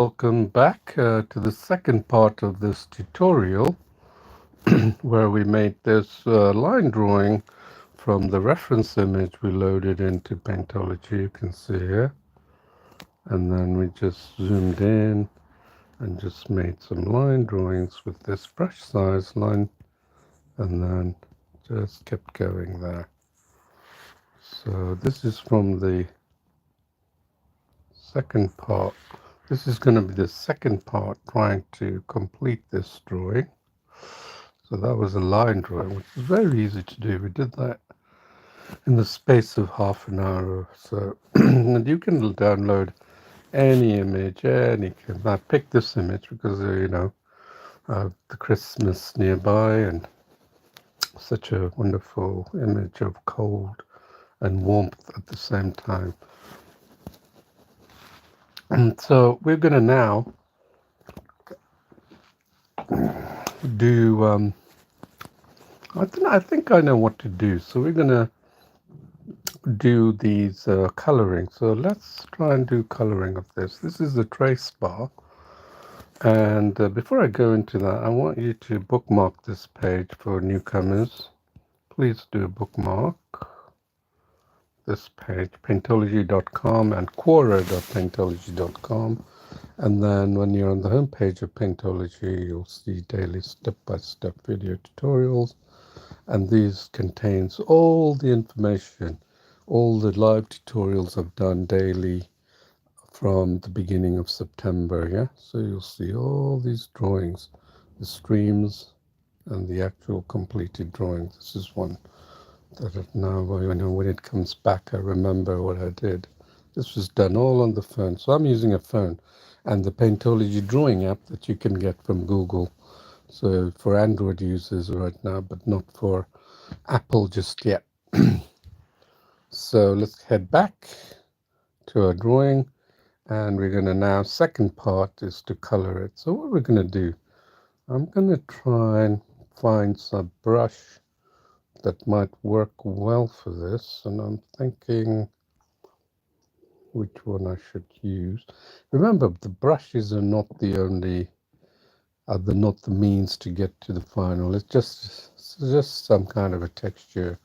Welcome back to the second part of this tutorial where we made this line drawing from the reference image we loaded into Paintology, you can see here. And then we just zoomed in and just made some line drawings with this brush size line and then just kept going there. So this is from the second part. This is going to be the second part trying to complete this drawing. So that was a line drawing, which is very easy to do. We did that in the space of half an hour or so. And you can download any image, I picked this image because, the Christmas nearby and such a wonderful image of cold and warmth at the same time. And so we're going to now do, I think I know what to do. So we're going to do these coloring. So let's try and do coloring of this. This is the trace bar. And before I go into that, I want you to bookmark this page for newcomers. Please do bookmark this page, paintology.com and quora.paintology.com. And then when you're on the home page of Paintology, you'll see daily step-by-step video tutorials. And these contains all the information, all the live tutorials I've done daily from the beginning of September, yeah? So you'll see all these drawings, the streams and the actual completed drawings. This is one that now, when it comes back, I remember what I did. This was done all on the phone. So I'm using a phone and the Paintology drawing app that you can get from Google. So for Android users right now, but not for Apple just yet. So let's head back to our drawing. And we're going to now, second part is to color it. So what we're going to do, I'm going to try and find some brush that might work well for this. And I'm thinking which one I should use. Remember, the brushes are not the only, not the means to get to the final. It's just some kind of a texture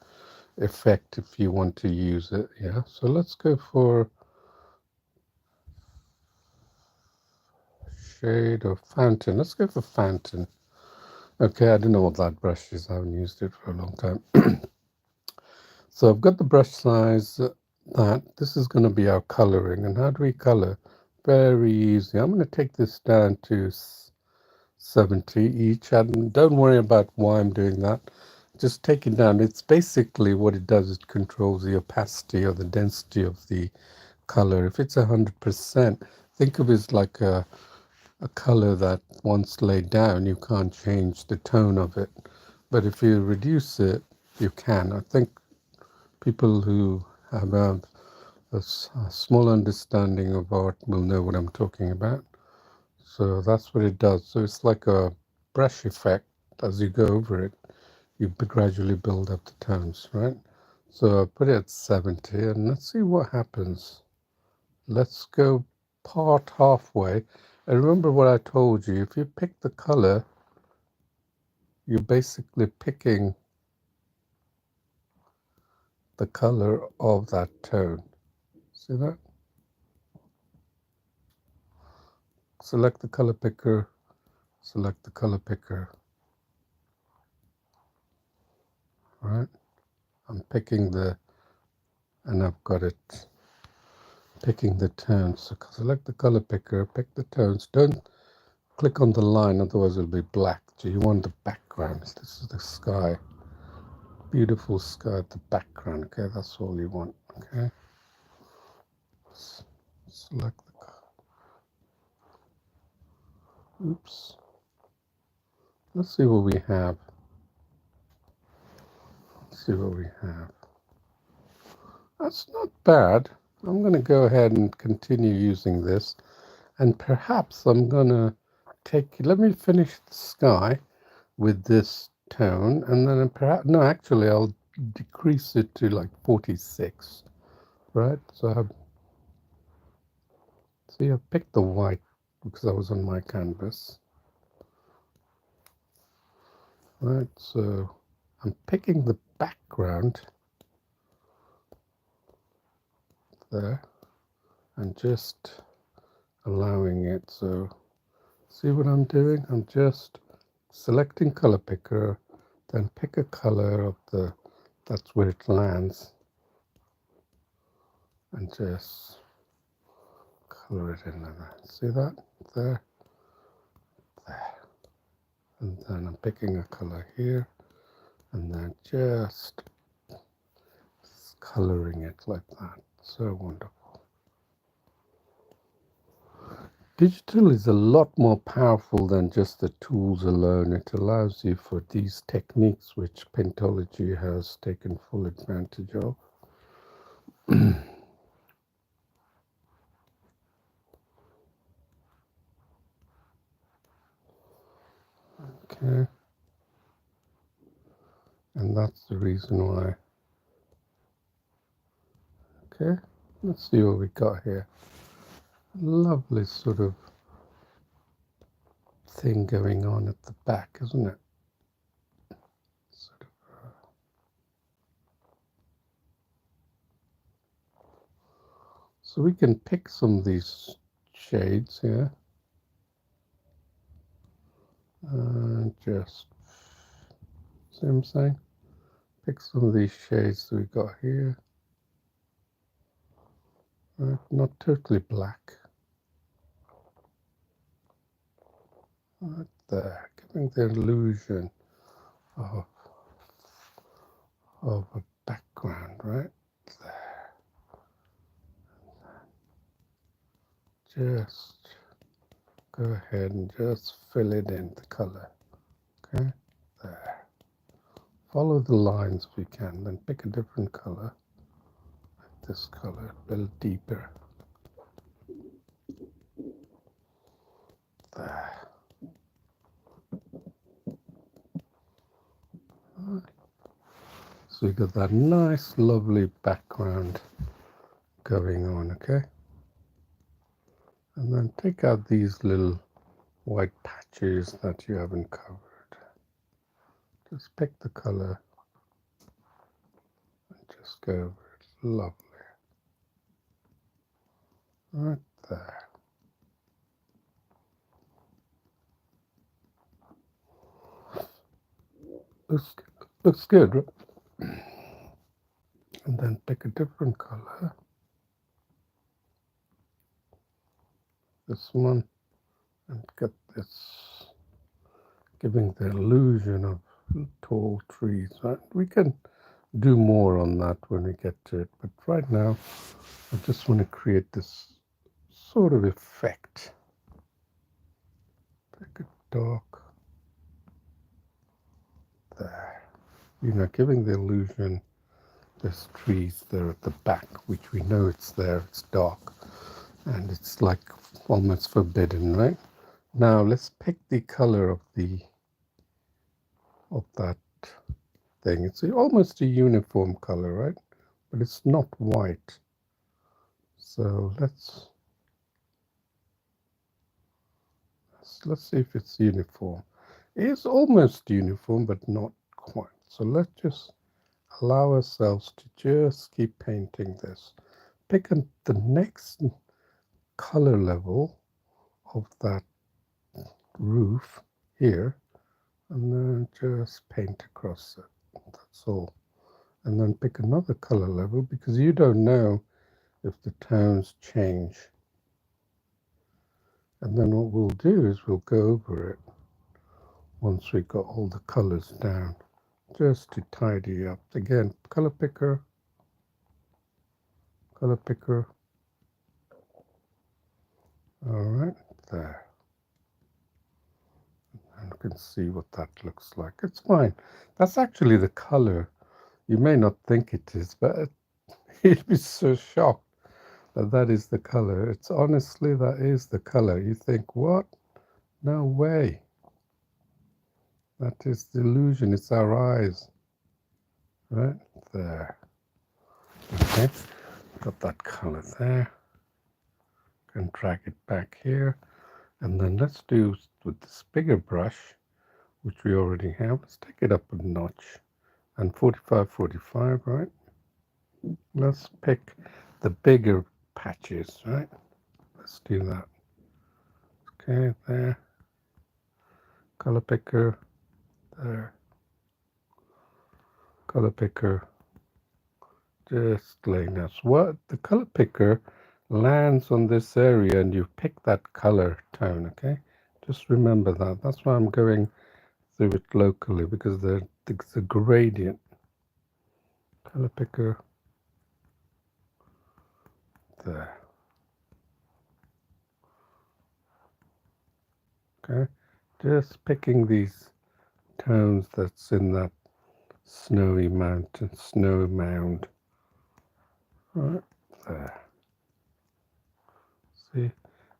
effect if you want to use it. Yeah, so let's go for shade or fountain. Let's go for fountain. Okay, I don't know what that brush is. I haven't used it for a long time. So I've got the brush size that this is going to be our coloring. And how do we color? Very easy. I'm going to take this down to 70 each. And don't worry about why I'm doing that. Just take it down. It's basically what it does. It controls the opacity or the density of the color. If it's 100%, think of it as like a color that once laid down, you can't change the tone of it. But if you reduce it, you can. I think people who have a small understanding of art will know what I'm talking about. So that's what it does. So it's like a brush effect. As you go over it, you gradually build up the tones, right? So I put it at 70 and let's see what happens. Let's go part halfway. And remember what I told you, if you pick the color, you're basically picking the color of that tone. See that? Select the color picker, select the color picker. Right? I'm picking and I've got it picking the tones. So select the color picker, pick the tones. Don't click on the line, otherwise it'll be black. So you want the background. This is the sky. Beautiful sky at the background. Okay, that's all you want. Okay. Select the oops. Let's see what we have. Let's see what we have. That's not bad. I'm going to go ahead and continue using this. And perhaps I'm going to let me finish the sky with this tone. And then perhaps, no, actually, I'll decrease it to like 46. Right? So see, I've picked the white because I was on my canvas. Right, so I'm picking the background there and just allowing it. So see what I'm doing? I'm just selecting color picker, then pick a color of that's where it lands, and just color it in there. See that? There, there. And then I'm picking a color here, and then just coloring it like that. So wonderful. Digital is a lot more powerful than just the tools alone. It allows you for these techniques which Paintology has taken full advantage of. Okay. And that's the reason why. Okay, let's see what we got here. Lovely sort of thing going on at the back, isn't it? Sort of, so we can pick some of these shades here. And just, see what I'm saying? Pick some of these shades that we got here. Right, not totally black. Right there, giving the illusion of a background, right there. Just go ahead and just fill it in the color. Okay, there. Follow the lines if you can, then pick a different color, like this color, a little deeper. There. So you got that nice, lovely background going on, okay? And then take out these little white patches that you haven't covered. Just pick the color and just go over it. Lovely. Right there. Looks good, right? And then pick a different color. This one, and get this, giving the illusion of tall trees. Right? We can do more on that when we get to it, but right now I just want to create this sort of effect. Pick a dark there. You know, giving the illusion there's trees there at the back, which we know it's there, it's dark, and it's like almost forbidden, right? Now let's pick the color of that thing. It's almost a uniform color, right? But it's not white. So let's see if it's uniform. It's almost uniform, but not quite. So let's just allow ourselves to just keep painting this. Pick the next color level of that roof here, and then just paint across it. That's all. And then pick another color level, because you don't know if the tones change. And then what we'll do is we'll go over it once we've got all the colors down, just to tidy up. Again, color picker, all right, there. And you can see what that looks like. It's fine. That's actually the color. You may not think it is, but you'd be so shocked that is the color. It's honestly, that is the color. You think, what? No way. That is the illusion. It's our eyes. Right there. Okay. Got that color there. Can drag it back here. And then let's do with this bigger brush, which we already have. Let's take it up a notch. And 45, 45, right? Let's pick the bigger patches, right? Let's do that. Okay, there. Color picker, there. Color picker, just like this. What the color picker lands on this area and you pick that color tone, okay? Just remember that. That's why I'm going through it locally, because it's a gradient. Color picker, there. Okay, just picking these tones that's in that snowy mountain, snow mound. Right there. See,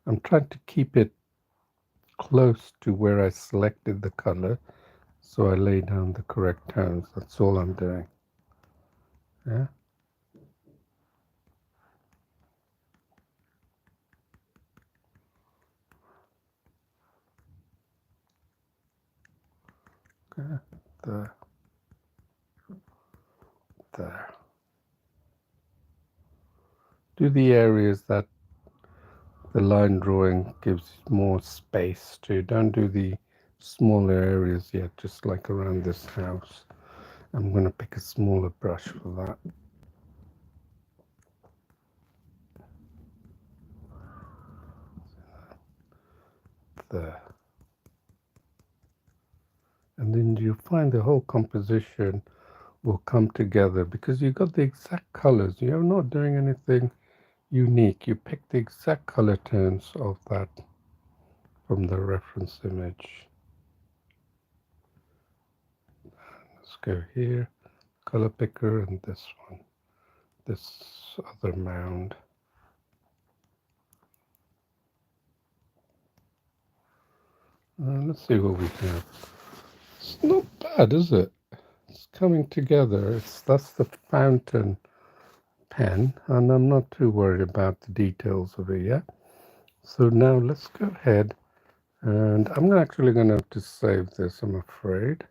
I'm trying to keep it close to where I selected the color, so I lay down the correct tones. That's all I'm doing. Yeah. Okay. There. There. Do the areas that the line drawing gives more space to. Don't do the smaller areas yet, just like around this house. I'm going to pick a smaller brush for that. There. And then you find the whole composition will come together because you got the exact colors. You're not doing anything unique. You pick the exact color tones of that from the reference image. Let's go here, color picker, and this one, this other mound. Let's see what we have. It's not bad, is it? It's coming together. That's the fountain pen, and I'm not too worried about the details of it yet. So now let's go ahead, and I'm actually going to have to save this, I'm afraid.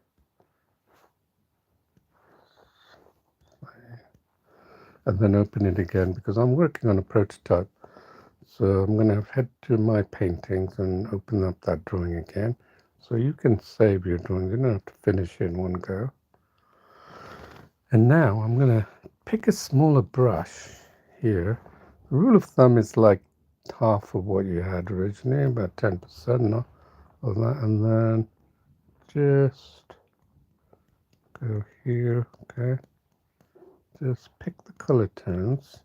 And then open it again because I'm working on a prototype. So I'm going to head to my paintings and open up that drawing again. So you can save your drawing. You don't have to finish it in one go. And now I'm going to pick a smaller brush here. The rule of thumb is like half of what you had originally, about 10% of that. And then just go here, okay? Just pick the color tones.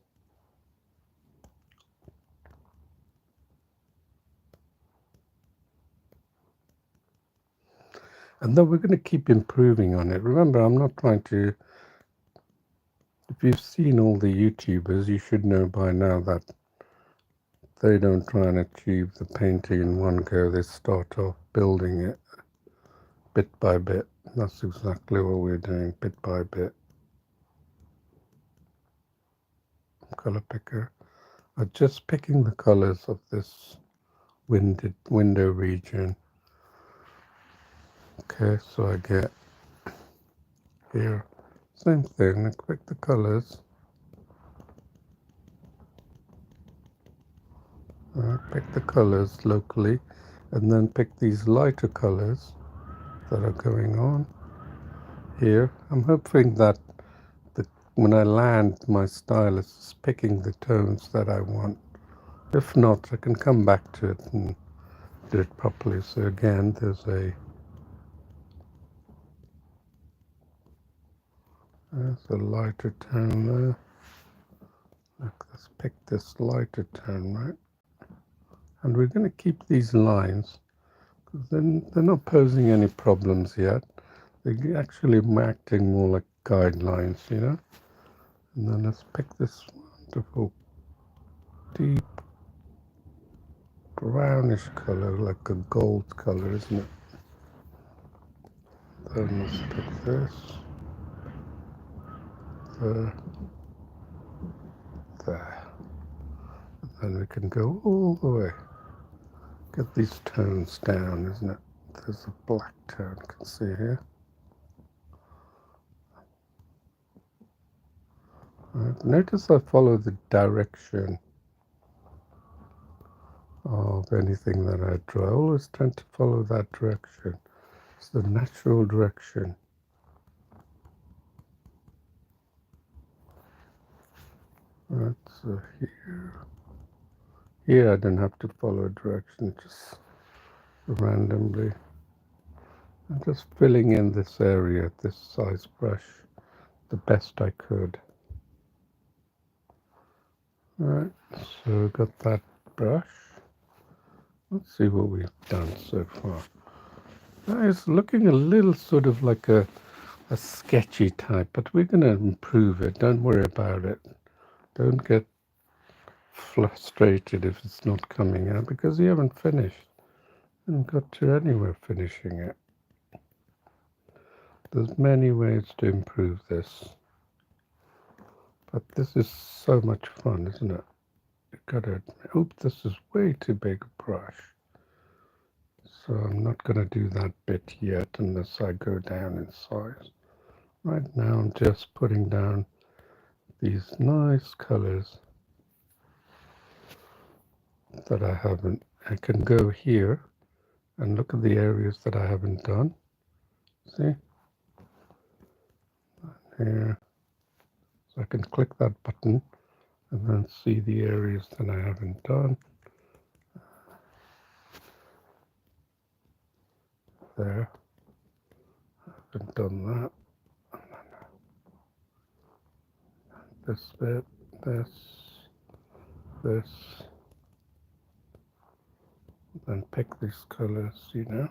And then we're going to keep improving on it. Remember, I'm not trying to... If you've seen all the YouTubers, you should know by now that they don't try and achieve the painting in one go. They start off building it bit by bit. That's exactly what we're doing, bit by bit. Color picker. I'm just picking the colors of this window region. Okay, so I get here, same thing, I pick the colors. Pick the colors locally, and then pick these lighter colors that are going on here. I'm hoping that when I land, my stylus is picking the tones that I want. If not, I can come back to it and do it properly. So again, there's a lighter tone there. Look, let's pick this lighter tone, right? And we're going to keep these lines because they're not posing any problems yet. They're actually acting more like guidelines, you know? And then let's pick this wonderful deep brownish color, like a gold color, isn't it? Then let's pick this. There. There. And then we can go all the way. Get these tones down, isn't it? There's a black tone you can see here. Right. Notice I follow the direction of anything that I draw. I always tend to follow that direction. It's the natural direction. Right, so here I don't have to follow a direction, just randomly. I'm just filling in this area, this size brush, the best I could. Right, so got that brush. Let's see what we've done so far. Now it's looking a little sort of like a sketchy type, but we're going to improve it. Don't worry about it. Don't get frustrated if it's not coming out because you haven't finished. You haven't got to anywhere finishing it. There's many ways to improve this. But this is so much fun, isn't it? You've got to admit, oops, this is way too big a brush. So I'm not going to do that bit yet unless I go down in size. Right now I'm just putting down these nice colors that I haven't. I can go here and look at the areas that I haven't done. See? Here. So I can click that button and then see the areas that I haven't done. There. I haven't done that. This bit, this, then pick these colors, you know.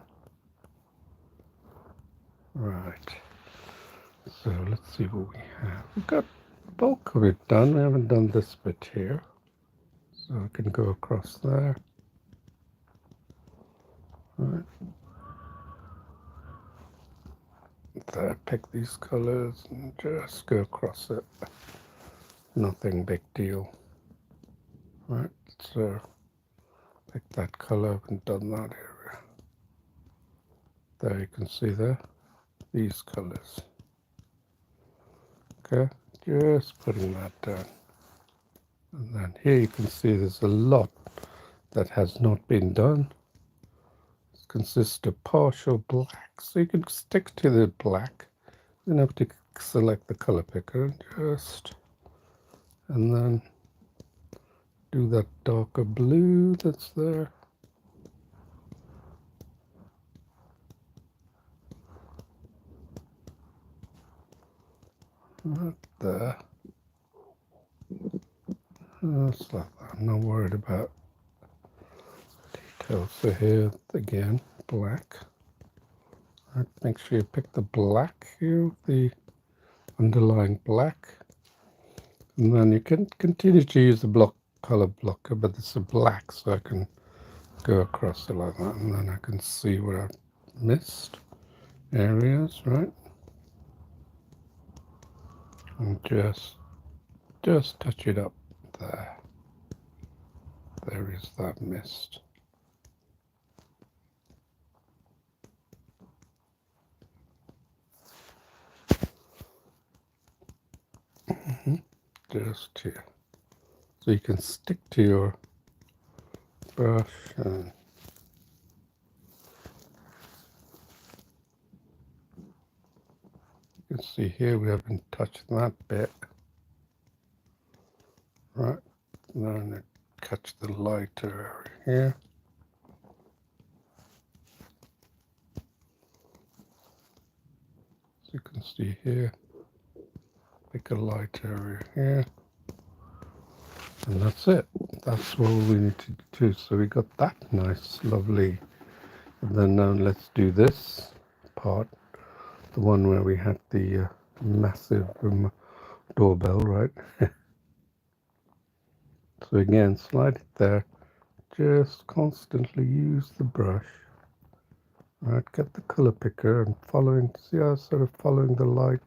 Right. So let's see what we have. We've got the bulk of it done. We haven't done this bit here. So I can go across there. Right. There, pick these colors and just go across it. Nothing big deal. Right, so pick that color, I haven't done that area. There you can see there, these colors. Okay, just putting that down. And then here you can see there's a lot that has not been done. It consists of partial black, so you can stick to the black. You don't have to select the color picker, and then do that darker blue that's there. Right there. That's like that. I'm not worried about details. So here again, black. Right, make sure you pick the black here, the underlying black. And then you can continue to use the color blocker, but it's a black, so I can go across it like that, and then I can see where I've missed areas, right? And just touch it up there. There is that mist. Just here. So you can stick to your brush and you can see here we haven't touched that bit. Right, now I'm going to catch the lighter area here. So you can see here, pick a light area here. And that's it. That's all we need to do. So we got that nice, lovely. And then now let's do this part, the one where we had the massive doorbell, right? So again, slide it there. Just constantly use the brush. Right, get the color picker and see how I'm sort of following the light.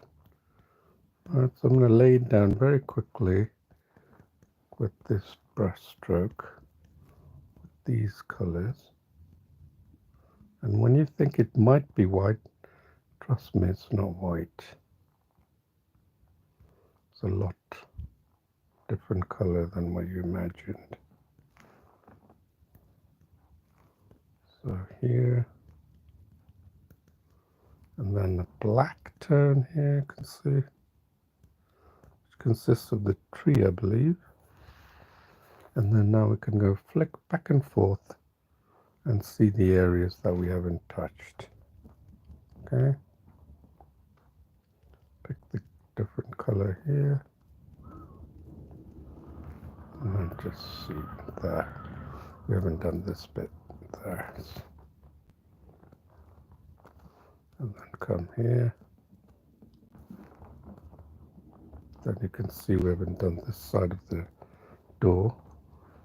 Right, so I'm going to lay it down very quickly with this brush stroke, with these colors. And when you think it might be white, trust me, it's not white. It's a lot different color than what you imagined. So here, and then the black tone here, you can see, which consists of the tree, I believe. And then now we can go flick back and forth and see the areas that we haven't touched. Okay. Pick the different color here. And then just see there. We haven't done this bit there. And then come here. Then you can see we haven't done this side of the door.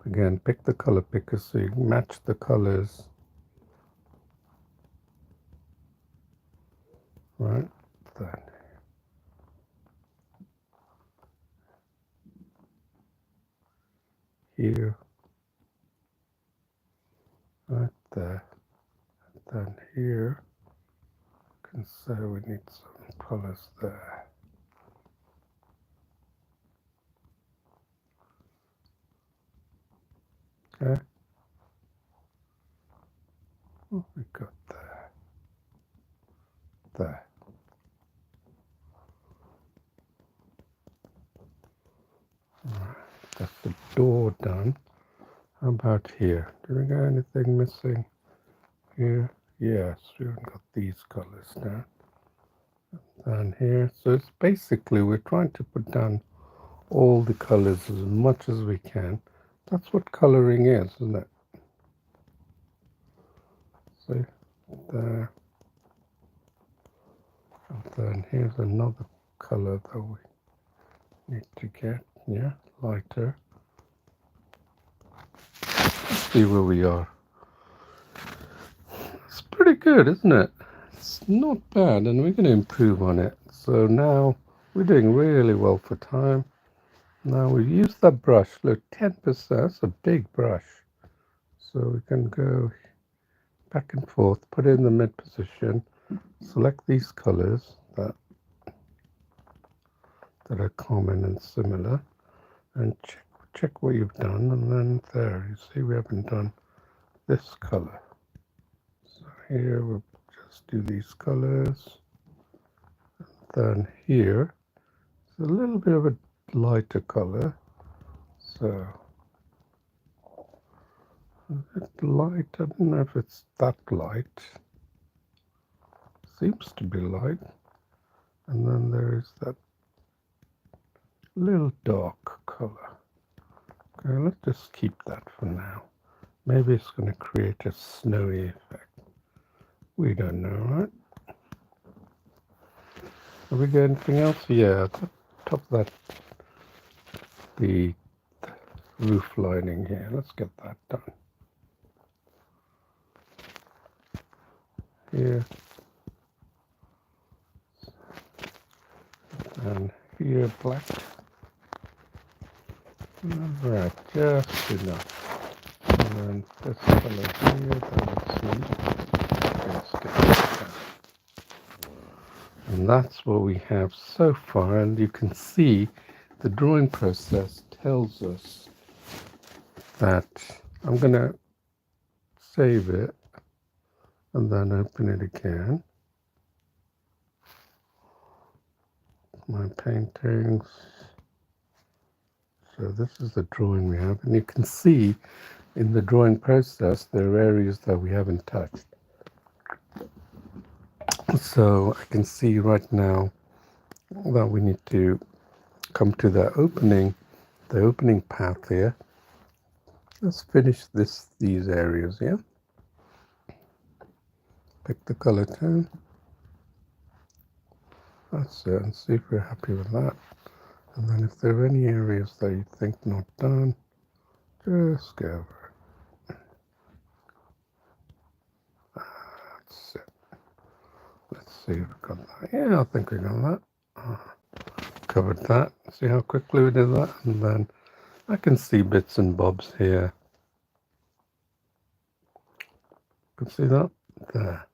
Again, pick the color picker so you match the colors. Right, then here, right there, then here, you can say we need some colors there. Okay, what we got there? There. Right, that's the door done. How about here? Do we got anything missing here? Yes, we haven't got these colors now. Down here, so it's basically we're trying to put down all the colors as much as we can. That's what coloring is, isn't it? See, there. And then here's another color that we need to get, yeah, lighter. Let's see where we are. It's pretty good, isn't it? It's not bad, and we're going to improve on it. So now we're doing really well for time. Now we use that brush, look, 10%, that's a big brush. So we can go back and forth, put it in the mid position, select these colors that are common and similar, and check what you've done, and then there, you see we haven't done this color. So here we'll just do these colors, and then here it's a little bit of a lighter color, so a bit light. I don't know if it's that light, seems to be light, and then there's that little dark color. Okay, let's just keep that for now. Maybe it's going to create a snowy effect. We don't know, right? Have we got anything else? Yeah, at the top of that, the roof lining here. Let's get that done. Here. And here, black. Right, just enough. And then this color here, let's see. Let's get that done. And that's what we have so far, and you can see the drawing process tells us that I'm going to save it and then open it again. My paintings. So this is the drawing we have, and you can see in the drawing process there are areas that we haven't touched. So I can see right now that we need to come to the opening path here. Let's finish these areas, yeah? Pick the color tone. That's it, and see if we're happy with that. And then if there are any areas that you think not done, just go over it. That's it. Let's see if we got that. Yeah, I think we got that. Covered that. See how quickly we did that? And then I can see bits and bobs here. You can see that? there.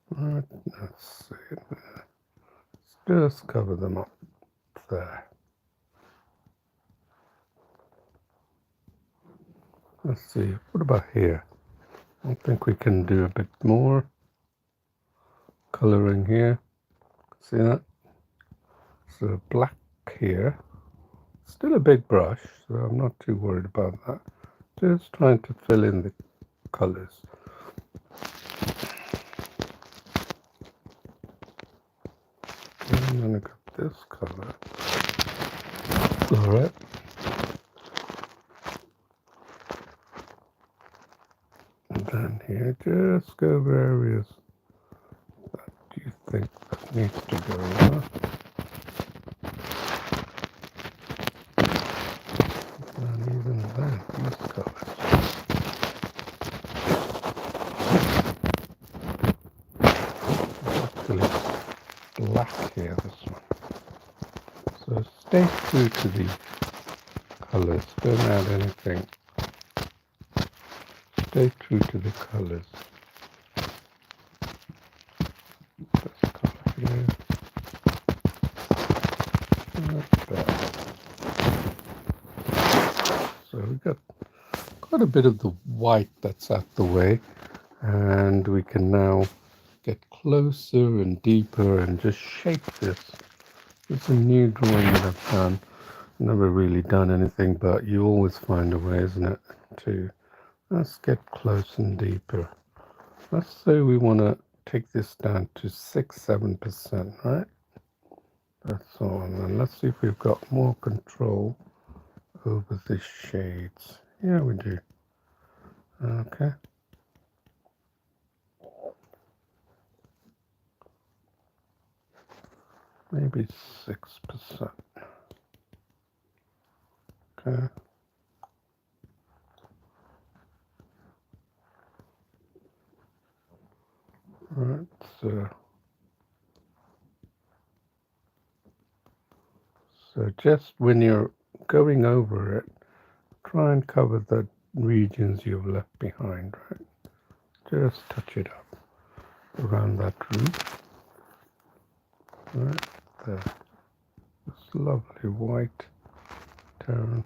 Right, let's see. Let's just cover them up there. Let's see, what about here? I think we can do a bit more coloring here. See that? So black here. Still a big brush, so I'm not too worried about that. Just trying to fill in the colors. I'm gonna get this color. Alright. And then here, just go over areas that you think that needs to go over. And even then, these colors. Actually, black here, this one. So stay true to the colors. Don't add anything. Stay true to the colors. This color here. Like that. So we got quite a bit of the white that's out the way, and we can now get closer and deeper and just shape this. It's a new drawing that I've done. Never really done anything, but you always find a way, isn't it, to let's get close and deeper. Let's say we want to take this down to 6-7%, right? That's all. And then let's see if we've got more control over the shades. Yeah, we do. Okay. Maybe 6%. Okay. Right, so just when you're going over it, try and cover the regions you've left behind, right? Just touch it up around that roof. Right there. This lovely white tone.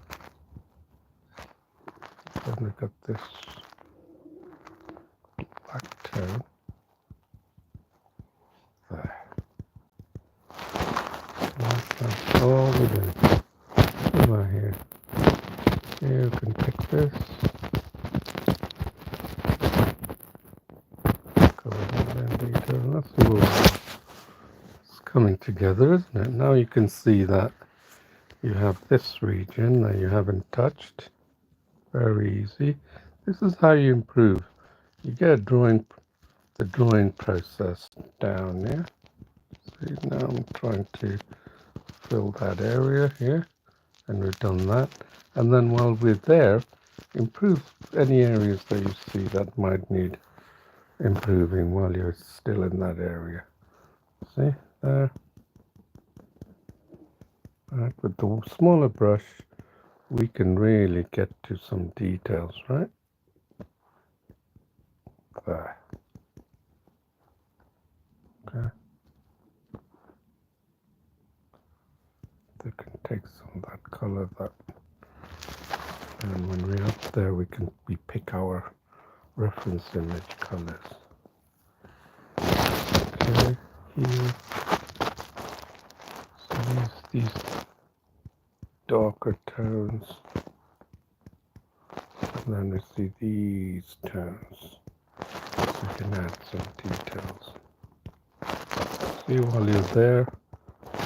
Then we've got this black tone. There. That's all we do. Come on here. Here you can pick this. Cover that in detail. That's all. It's coming together, isn't it? Now you can see that you have this region that you haven't touched. Very easy. This is how you improve. You get the drawing process down, yeah? See, now I'm trying to fill that area here, and we've done that. And then while we're there, improve any areas that you see that might need improving while you're still in that area. See, there. Right, with the smaller brush, we can really get to some details, right? There. Okay. They can take some of that color, and when we're up there, we pick our reference image colors. Okay, here. So these darker tones, and then we see these tones. So we can add some details. See, while you're there,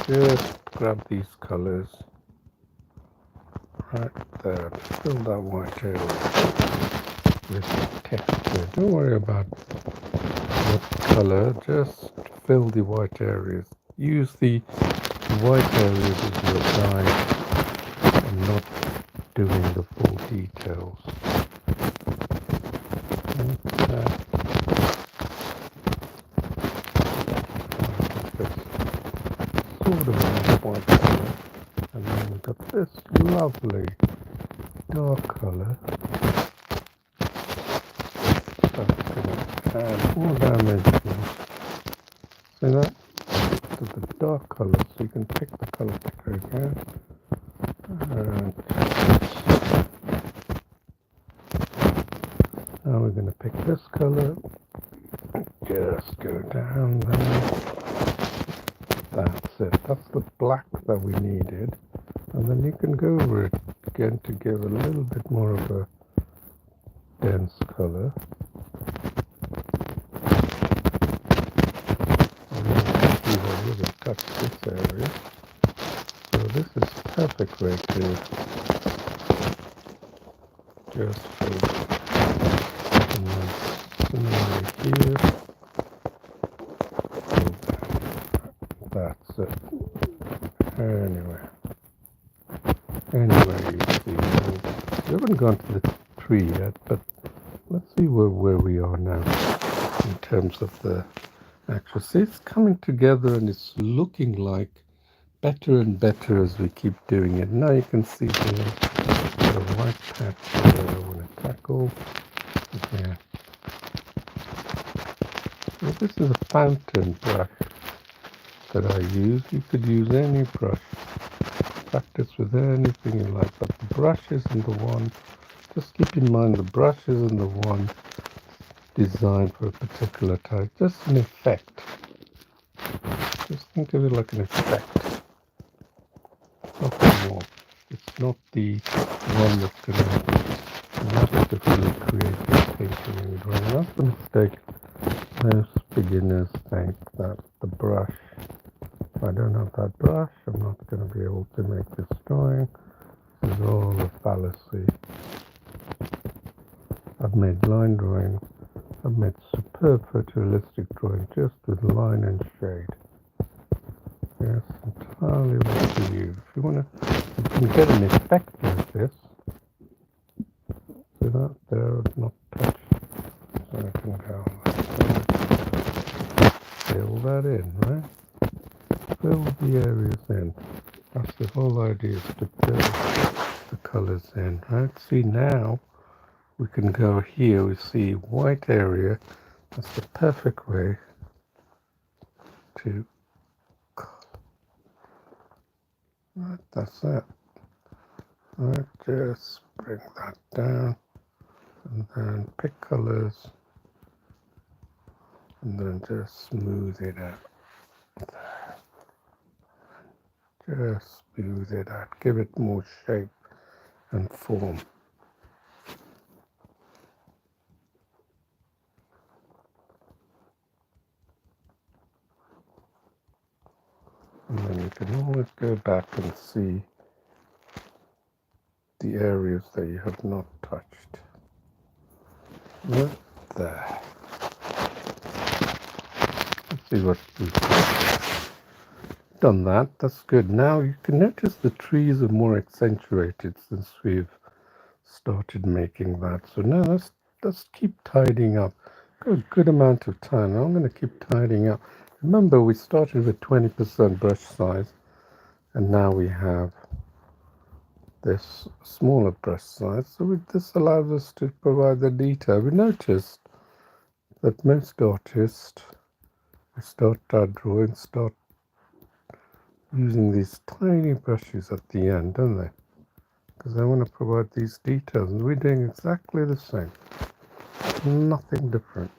just grab these colors right there. Fill that white area with texture. Don't worry about what color, just fill the white areas. Use the white areas as your guide and not doing the full details. Okay. Sort of a white color, and then we've got this lovely dark color. and more dimensions. See that? To the dark colors, so you can pick the color picker again. And now we're going to pick this color. Just go down there. That's it. That's the black that we needed. And then you can go over it again to give a little bit more of a dense color. And then you can see that really touch this area. So this is perfect way to just fill. And then similarly here. That's it. Anyway, you see, we haven't gone to the tree yet, but let's see where we are now in terms of the actual. See, it's coming together and it's looking like better and better as we keep doing it. Now you can see here the white patch that I want to tackle. Yeah. Well, this is a fountain brush that I use. You could use any brush. Practice with anything you like, but the brush isn't the one. Just keep in mind the brush isn't the one designed for a particular type. Just an effect. Just think of it like an effect. Nothing more. It's not the one that's going to masterfully create the painting and drawing. That's the mistake most beginners think, that the brush. If I don't have that brush, I'm not going to be able to make this drawing. This is all a fallacy. I've made line drawing. I've made superb photorealistic drawing just with line and shade. Yes, entirely up to you. If you want to, you can get an effect like this. See that? There, not touched. So I can go fill that in, right? Fill the areas in. That's the whole idea, is to fill the colors in, right? See, now we can go here. We see white area. That's the perfect way to right, that's it. Right, just bring that down and then pick colors and then just smooth it out. Just smooth it out. Give it more shape and form. And then you can always go back and see the areas that you have not touched. Right there. Let's see what we've done. That's good. Now you can notice the trees are more accentuated since we've started making that. So now let's keep tidying up. Got a good amount of time. Now I'm going to keep tidying up. Remember, we started with 20% brush size, and now we have this smaller brush size. So this allows us to provide the detail. We noticed that most artists, we start our drawing, start using these tiny brushes at the end, don't they? Because I want to provide these details, and we're doing exactly the same. Nothing different.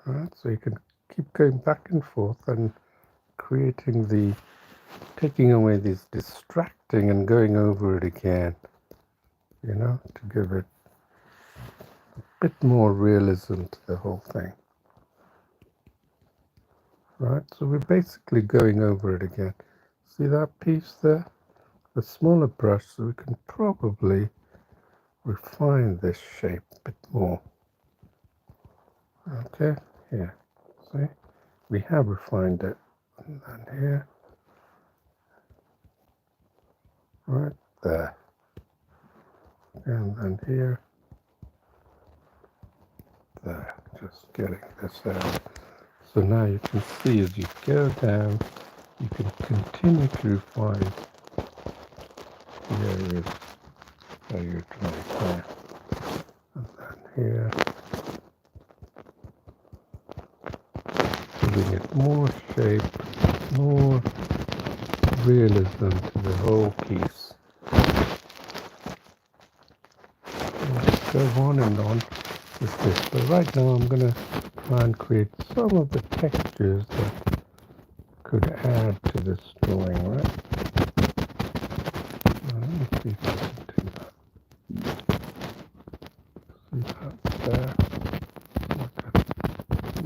Alright, so you can keep going back and forth and creating taking away this distracting and going over it again, you know, to give it a bit more realism to the whole thing. Right, so we're basically going over it again. See that piece there? The smaller brush, so we can probably refine this shape a bit more. Okay, here, see? We have refined it. And then here. Right there. And then here. There. Just getting this out. So now you can see as you go down, you can continue to refine the areas that you're trying there. And then here. giving it more shape, more realism to the whole piece. Let's go on and on with this. But right now I'm going to try and create some of the textures that could add to this drawing, right? Let me see if I can do that. See that there? Like a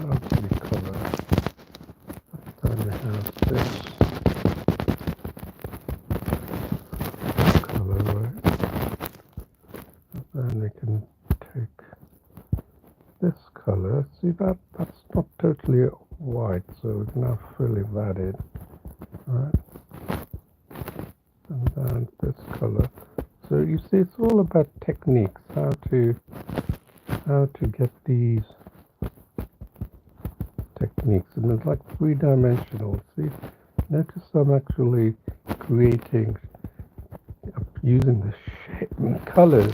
lovely color. Then we have this color, right? And then we can take this color. See that? That's not totally white, so we can now fill that in, right? And then this color. So you see, it's all about techniques, how to get these techniques, and it's like three-dimensional. See, notice I'm actually creating, using the shape and colors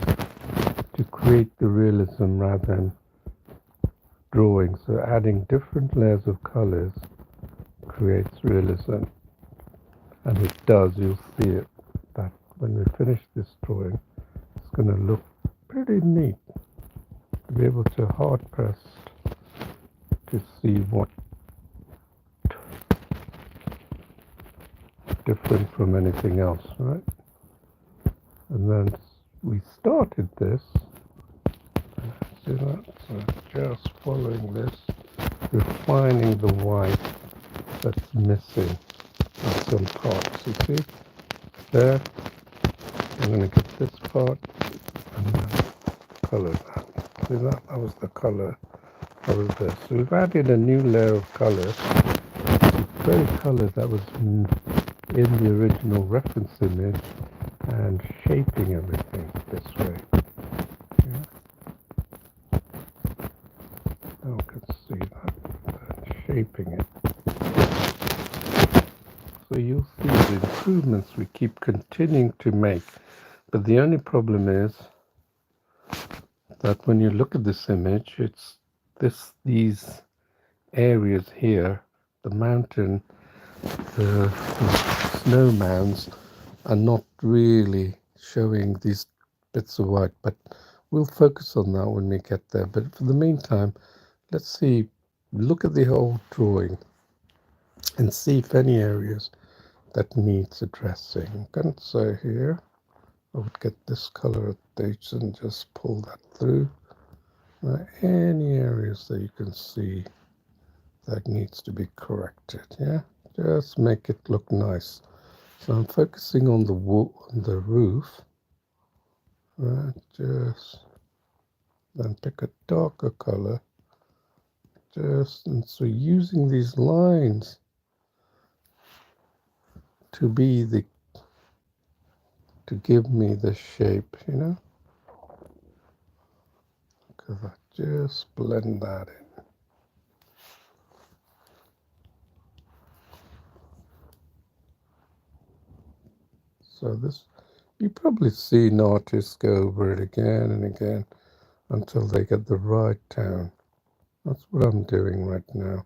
to create the realism rather than drawing. So adding different layers of colors creates realism, and it does. You'll see it that when we finish this drawing, it's going to look pretty neat to be able to hard press to see what different from anything else, right? And then we started this, see that? So just following this, refining the white that's missing on some parts. You see there? I'm going to get this part and then color that. See that? That was the color. That was this. So we've added a new layer of color. The very color that was in the original reference image and shaping everything this way. Yeah. Now we can see that. And shaping it. So you'll see the improvements we keep continuing to make. But the only problem is that when you look at this image, it's these areas here, the mountain, the snow mounds are not really showing these bits of white, but we'll focus on that when we get there. But for the meantime, let's see, look at the whole drawing and see if any areas that needs addressing. I'm going to say here, I would get this color at H and just pull that through. Any areas that you can see that needs to be corrected, yeah? Just make it look nice. So I'm focusing on the roof, right? Just then pick a darker color, and so using these lines to give me the shape, you know? Because I just blend that in. So this, you probably seen artists go over it again and again until they get the right tone. That's what I'm doing right now.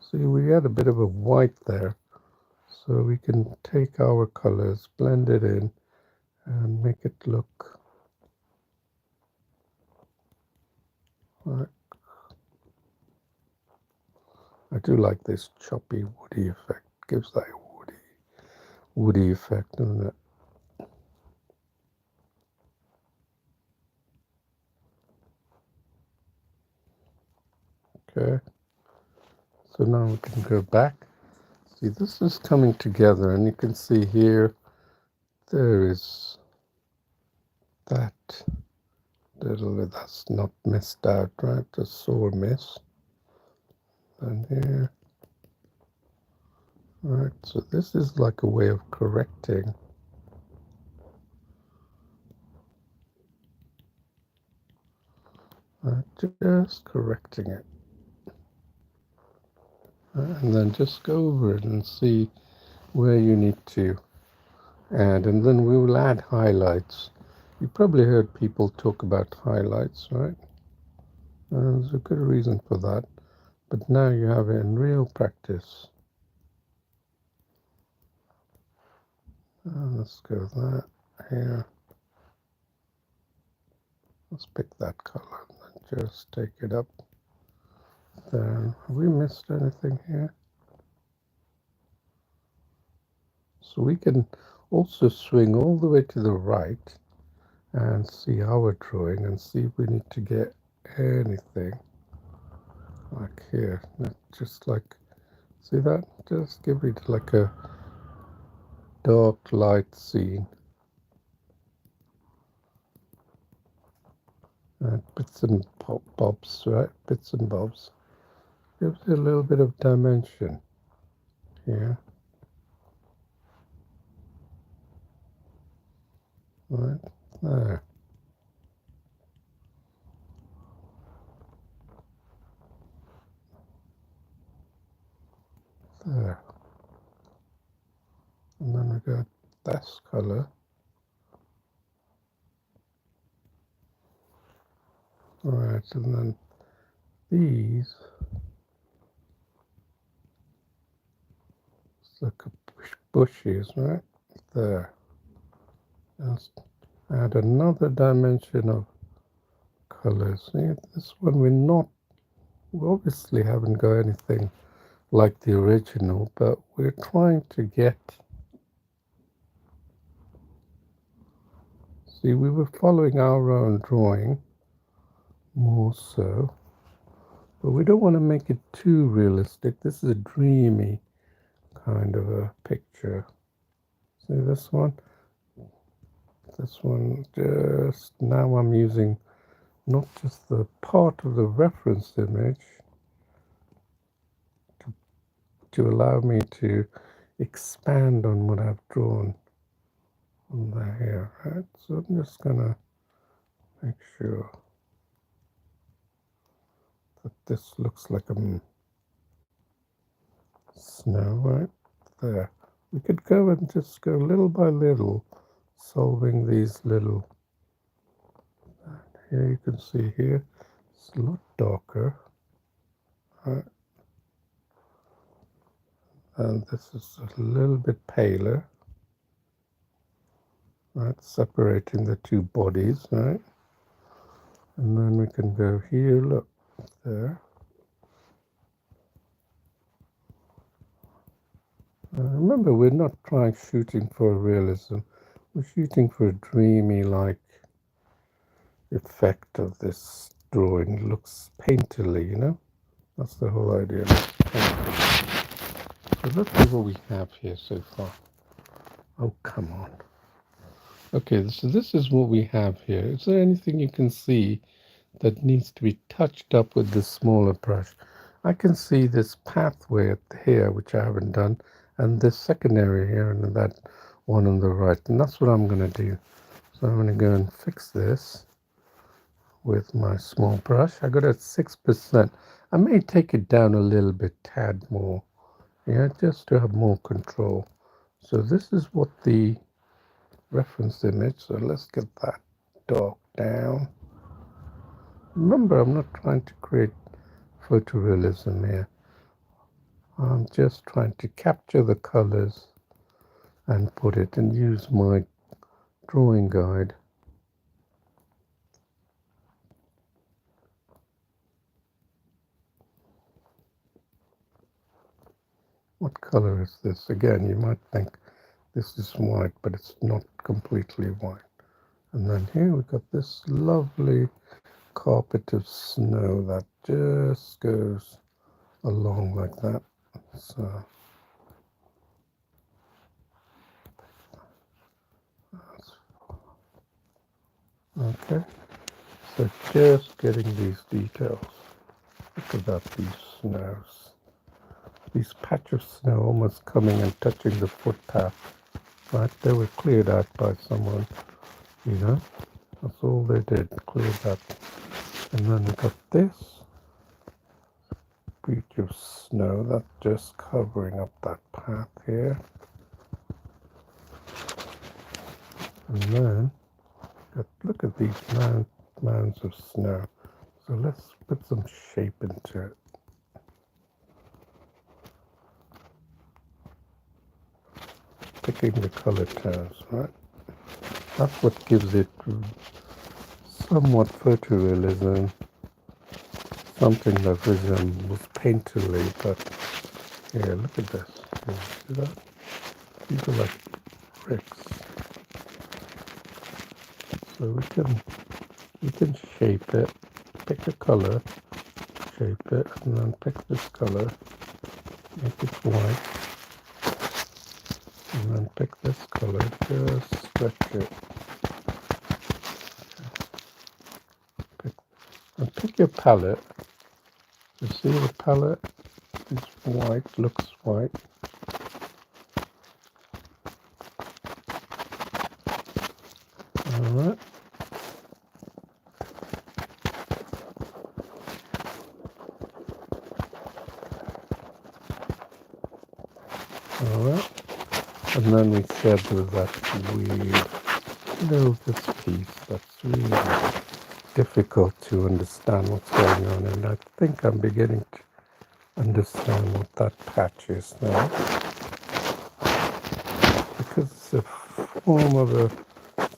See, we had a bit of a white there, so we can take our colors, blend it in, and make it look like, I do like this choppy woody effect. Gives that woody effect, doesn't it? Okay, so now we can go back. See, this is coming together, and you can see here there is that little bit that's not missed out, right? The sore miss. And here, right? So this is like a way of correcting. Just correcting it. And then just go over it and see where you need to add. And then we will add highlights. You probably heard people talk about highlights, right? There's a good reason for that, but now you have it in real practice. Let's go with that here. Let's pick that color and just take it up there. Have we missed anything here? So we can also swing all the way to the right and see our drawing and see if we need to get anything like here. Just like, see that? Just give it like a dark light scene. Bits and bobs, right? Bits and bobs. Gives it a little bit of dimension here. Right there. There. And then we got this color. Alright, and then these, it's like a bushes, right? There. Just add another dimension of colors. See, this one we obviously haven't got anything like the original, but we're trying to get, see, we were following our own drawing more so, but we don't want to make it too realistic. This is a dreamy kind of a picture. See this one? This one, just now I'm using not just the part of the reference image to allow me to expand on what I've drawn on the hair, right? So I'm just gonna make sure that this looks like a snow right there. We could go and just go little by little, solving these little. Here you can see here, it's a lot darker, right? And this is a little bit paler, right? Separating the two bodies, right? And then we can go here, look, there. Remember, we're not shooting for realism. We're shooting for a dreamy, like, effect of this drawing. It looks painterly, you know? That's the whole idea. So let's see what we have here so far. Oh, come on. Okay, so this is what we have here. Is there anything you can see that needs to be touched up with this smaller brush? I can see this pathway here, which I haven't done, and this second area here, and that one on the right. And that's what I'm going to do. So I'm going to go and fix this with my small brush. I got it at 6%. I may take it down a little bit, tad more, yeah, just to have more control. So this is what the reference image, so let's get that dark down. Remember, I'm not trying to create photorealism here. I'm just trying to capture the colors and put it and use my drawing guide. What color is this? Again, you might think this is white, but it's not completely white. And then here we've got this lovely carpet of snow that just goes along like that. So okay, so just getting these details. Look at that, these snows. These patch of snow almost coming and touching the footpath. Right, they were cleared out by someone, you know. That's all they did, cleared that. And then we got this beach of snow that's just covering up that path here. And then look at these mounds of snow. So let's put some shape into it. Picking the color tones, right? That's what gives it somewhat photorealism, something that resembles Paintology, but yeah, look at this. Yeah, see that? These are like bricks. So we can shape it, pick a color, shape it, and then pick this color, make it white, and then pick this color, just stretch it. And pick your palette. You see the palette is white, looks white. Alright. Alright. And then we said there was that weird this piece that's really difficult to understand what's going on, and I think I'm beginning to understand what that patch is now. Because it's a form of the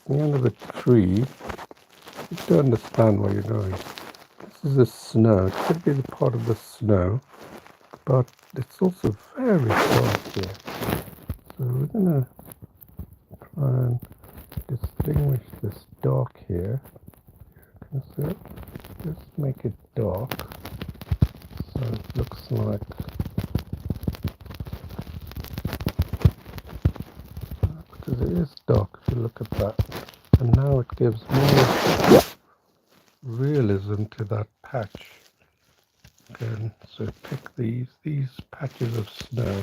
end of a tree. You have to understand what you're doing. This is the snow. It could be the part of the snow, but it's also very dark here. So we're going to try and distinguish this dark here. Can you see it? Just make it dark. So it looks like, because it is dark if you look at that. And now it gives more realism to that patch. Again, so pick these patches of snow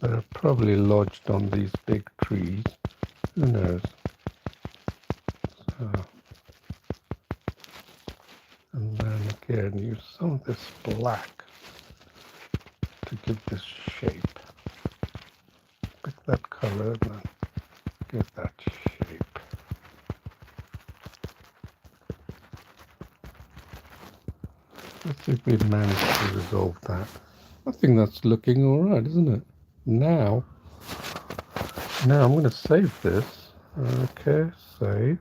that are probably lodged on these big trees. Who knows? So, and then again, use some of this black to give this shape. Pick that color and then give that shape. Let's see if we manage to resolve that. I think that's looking all right, isn't it? Now I'm going to save this. Okay, save.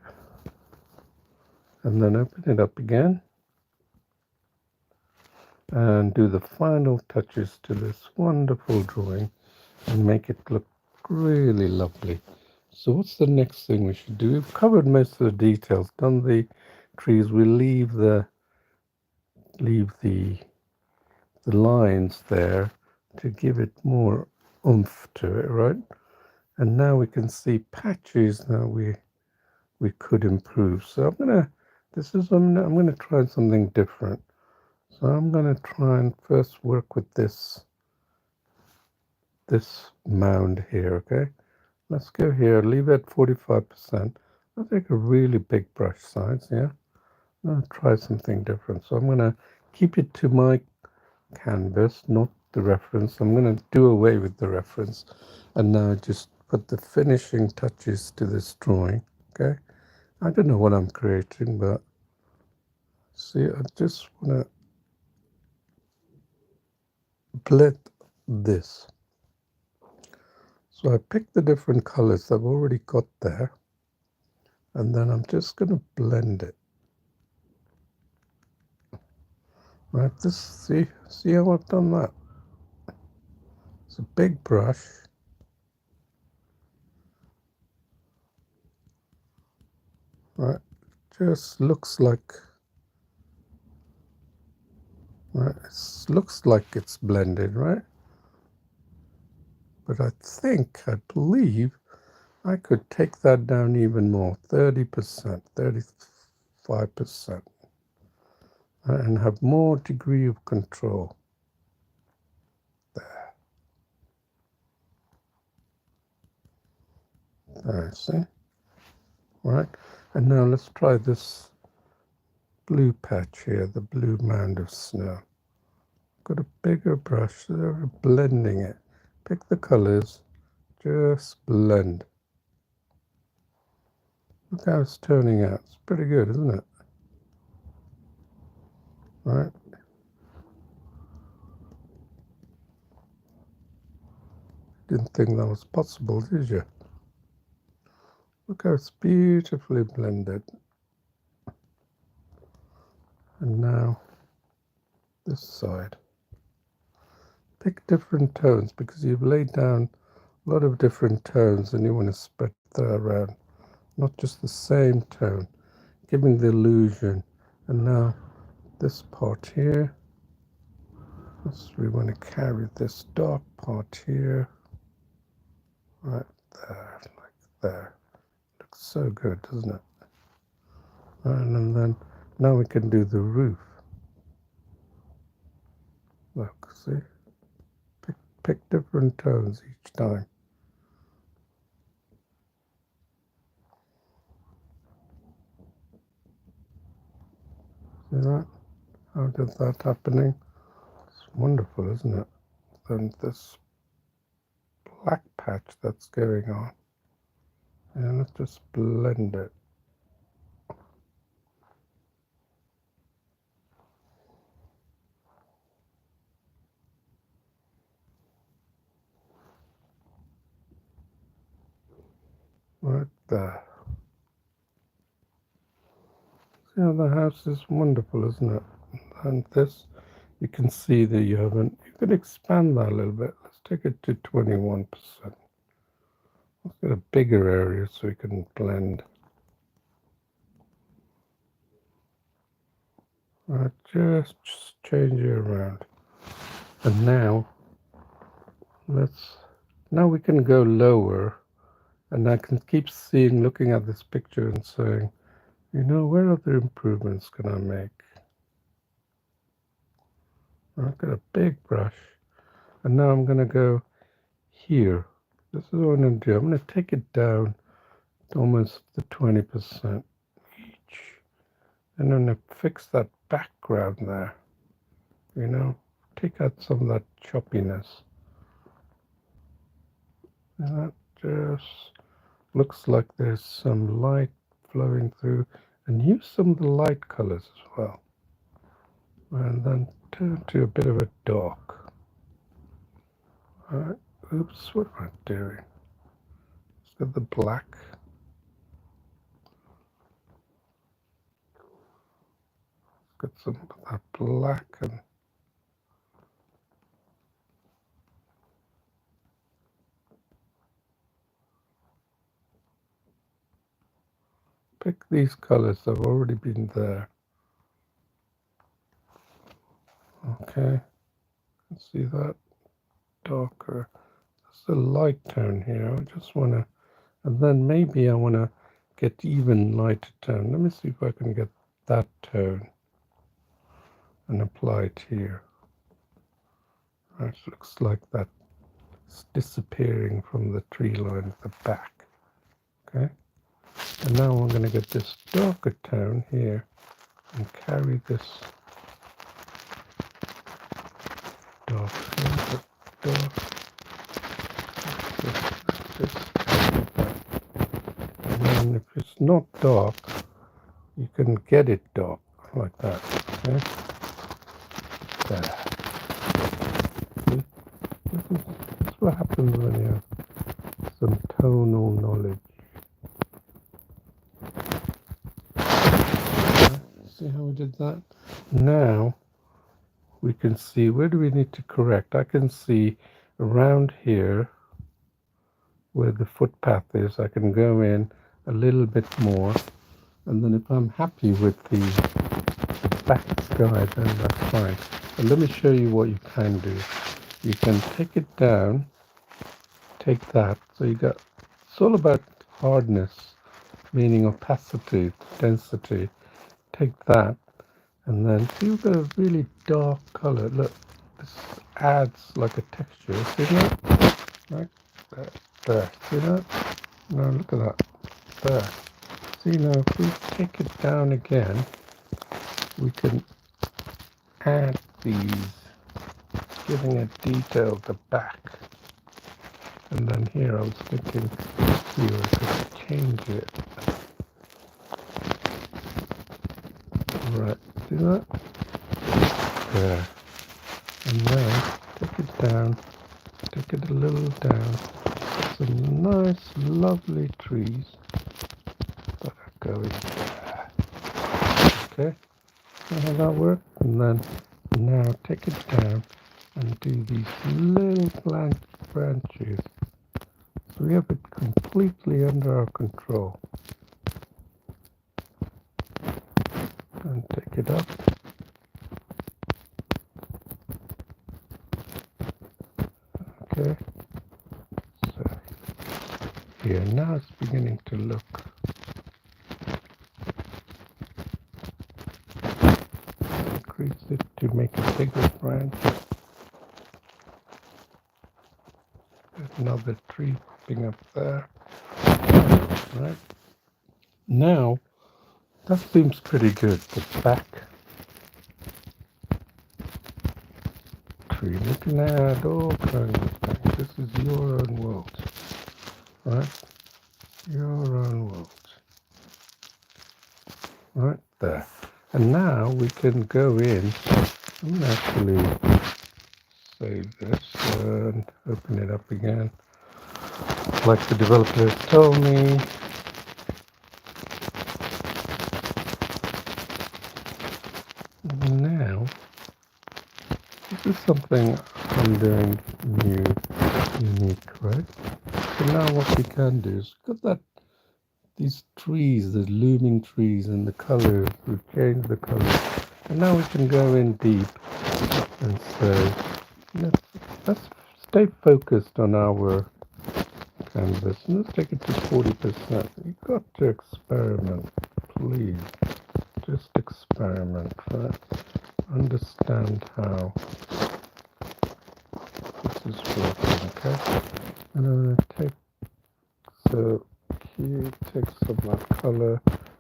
And then open it up again. And do the final touches to this wonderful drawing and make it look really lovely. So what's the next thing we should do? We've covered most of the details, done the trees. We leave the lines there to give it more oomph to it, right? And now we can see patches that we could improve. So I'm gonna try something different. So I'm gonna try and first work with this mound here, okay? Let's go here, leave it at 45%. I'll take a really big brush size, yeah? I'm gonna try something different. So I'm gonna keep it to my canvas, not the reference. I'm gonna do away with the reference and now just put the finishing touches to this drawing, okay? I don't know what I'm creating, but see, I just wanna blend this. So I picked the different colors I've already got there, and then I'm just going to blend it. Right, see how I've done that? It's a big brush. Right, just looks like, right, it looks like it's blended, right? But I believe I could take that down even more, 30%, 35%, and have more degree of control. There, see? Right, and now let's try this blue patch here, the blue mound of snow. Got a bigger brush, so we're blending it. Pick the colors, just blend. Look how it's turning out. It's pretty good, isn't it? right? Didn't think that was possible, did you? Look how it's beautifully blended. And now this side. Pick different tones because you've laid down a lot of different tones and you want to spread that around, not just the same tone, giving the illusion. And now this part here, we want to carry this dark part here, right there, like there. Looks so good, doesn't it? And then now we can do the roof. Look, see? Pick different tones each time. See that? How did that happening? It's wonderful, isn't it? Then this black patch that's going on. And let's just blend it. Right there. See how the house is wonderful, isn't it? And this, you can see that you can expand that a little bit. Let's take it to 21%. Let's get a bigger area so we can blend. Right, just change it around. And now we can go lower, and I can keep looking at this picture and saying, where other improvements can I make? I've got a big brush, and now I'm going to go here. This is what I'm going to do. I'm going to take it down to almost the 20% each, and I'm going to fix that background there. Take out some of that choppiness. And that just looks like there's some light flowing through, and use some of the light colors as well. And then turn to a bit of a dark. Alright, oops, what am I doing? Let's get the black. Let's get some of that black and pick these colors that have already been there. Okay, see that darker. There's a light tone here. I just want to, and then maybe I want to get even lighter tone. Let me see if I can get that tone and apply it here. It looks like that's disappearing from the tree line at the back. Okay, and now I'm going to get this darker tone here and carry this dark, and then if it's not dark, you can get it dark like that. Okay, there. See? This is what happens when you have some tonal knowledge. See how we did that? Now we can see, where do we need to correct? I can see around here where the footpath is. I can go in a little bit more, and then if I'm happy with the back sky, then that's fine. But let me show you what you can do. You can take it down, take that, so you got, it's all about hardness, meaning opacity, density. Take that, and then see, you've got a really dark color. Look, this adds like a texture. See that? Right there. See that? Now look at that. There. See, now if we take it down again, we can add these, giving a detail at the back. And then here I was thinking, here I could change it. Right, see that? there. And now take it down, take it a little down. Some nice, lovely trees that are going there. Okay, see how that works? And then now take it down and do these little blank branches. So we have it completely under our control. And take it up. Okay. So here now it's beginning to look. Increase it to make a bigger branch. Another tree popping up there. Right. Now that seems pretty good. The back tree. We can add all kinds of things. This is your own world. Right? Your own world. Right there. And now we can go in and actually save this and open it up again. Like the developer has told me. Now, this is something I'm doing unique, right? So now what we can do is got that these trees, the looming trees and the colors, we've changed the colors. And now we can go in deep and say, let's stay focused on our canvas. And let's take it to 40%. You've got to experiment, please. Just experiment, right? Understand how this is working, okay? And I'm going to take, so here, take some of that color.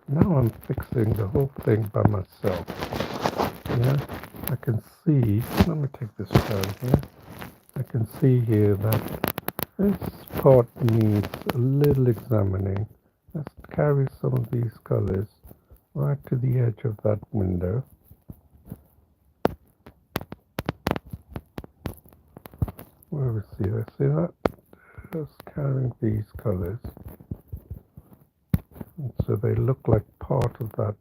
Now I'm fixing the whole thing by myself. Yeah, I can see, let me take this down here. I can see here that this part needs a little examining. Let's carry some of these colors right to the edge of that window. Where is here? See that? Just carrying these colors. And so they look like part of that.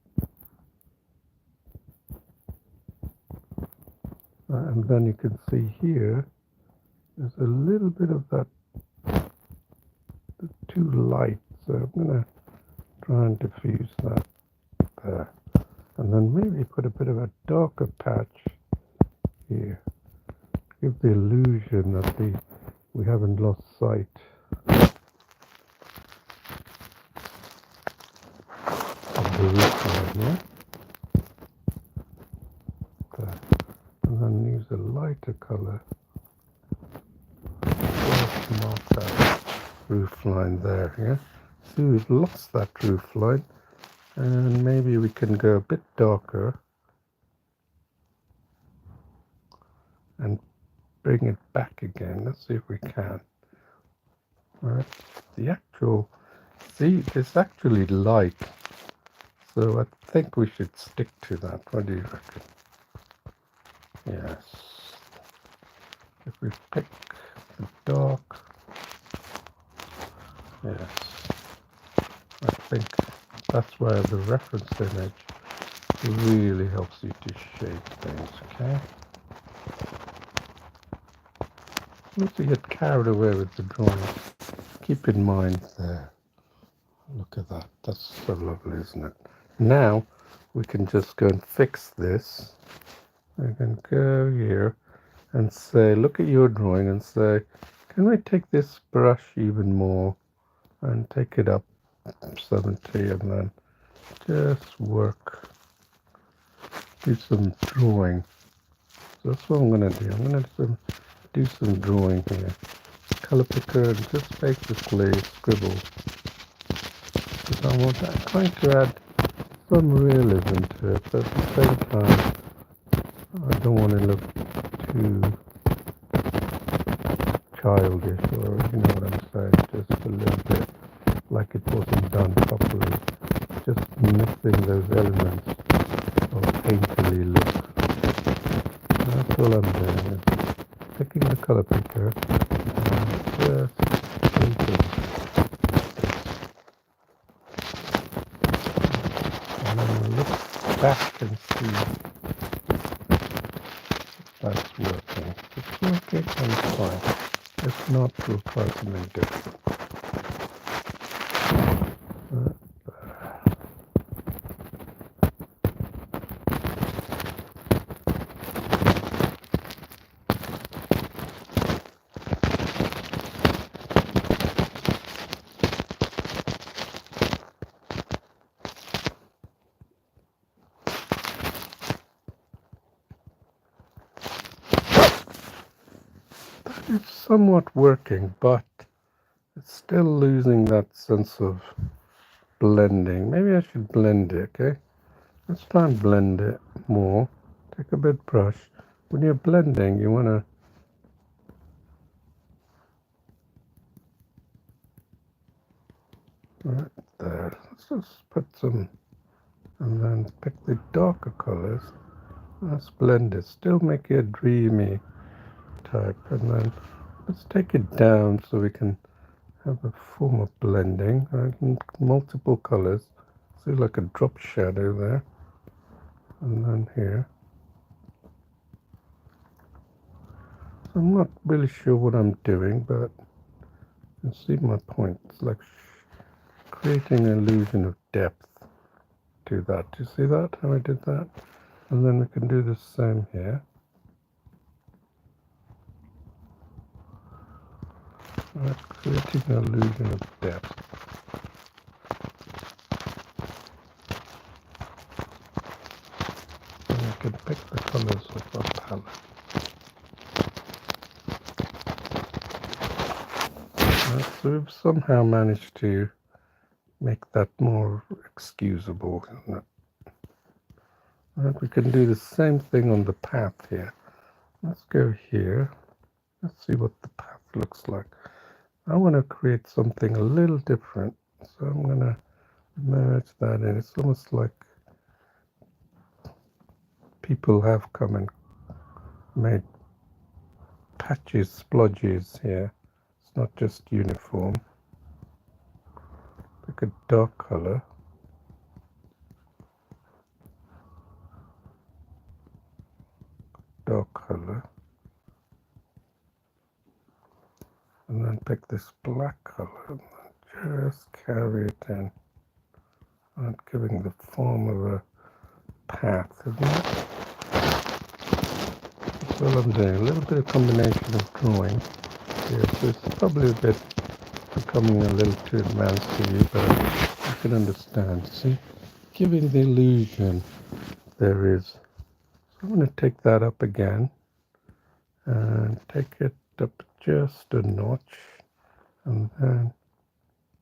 And then you can see here, there's a little bit of that too light. So I'm going to try and diffuse that there. And then maybe put a bit of a darker patch here. Give the illusion that we haven't lost sight of the roof line, yeah? There. And then use a lighter color. Just mark that roof line there, yeah? See, we've lost that roof line. And maybe we can go a bit darker and bring it back again. Let's see if we can. All right. The actual, see, it's actually light. So I think we should stick to that. What do you reckon? Yes. If we pick the dark, yes. I think that's where the reference image really helps you to shape things, okay? Not to get carried away with the drawing. Keep in mind there. Look at that. That's so lovely, isn't it? Now we can just go and fix this. We can go here and say, look at your drawing and say, can we take this brush even more and take it up 70 and then just work, do some drawing. So that's what I'm going to do. I'm going to do some drawing here. Color picker and just basically scribble. Because I'm trying to add some realism to it, but at the same time, I don't want to look too childish, or you know what I'm saying, just a little bit like it wasn't done properly. Just missing those elements of painterly look. all I'm doing is picking the color picker and just painting. And then we'll look back and see if that's working. If it's working, then it's fine. If not, we'll try something different. It's somewhat working, but it's still losing that sense of blending. Maybe I should blend it, okay? Let's try and blend it more. Take a big brush. When you're blending, you want to right there. Let's just put some, and then pick the darker colors. Let's blend it. Still make it a dreamy type, and then let's take it down so we can have a form of blending. Right? Multiple colors. See, like a drop shadow there, and then here. So I'm not really sure what I'm doing, but you see my point. It's like creating an illusion of depth to that. Do you see that, how I did that? And then we can do the same here. Right, creating an illusion of depth. And we can pick the colors of our palette. Right, so we've somehow managed to make that more excusable, isn't it? Right, we can do the same thing on the path here. Let's go here. Let's see what the path looks like. I want to create something a little different, so I'm going to merge that in. It's almost like people have come and made patches, splodges here. It's not just uniform. Pick a dark color. Dark color. And then pick this black color and just carry it in. And giving the form of a path, isn't it? That's all I'm doing. A little bit of combination of drawing. Yes, it's probably a bit becoming a little too advanced for you, but you can understand. See, giving the illusion there is. So I'm going to take that up again and take it up just a notch and then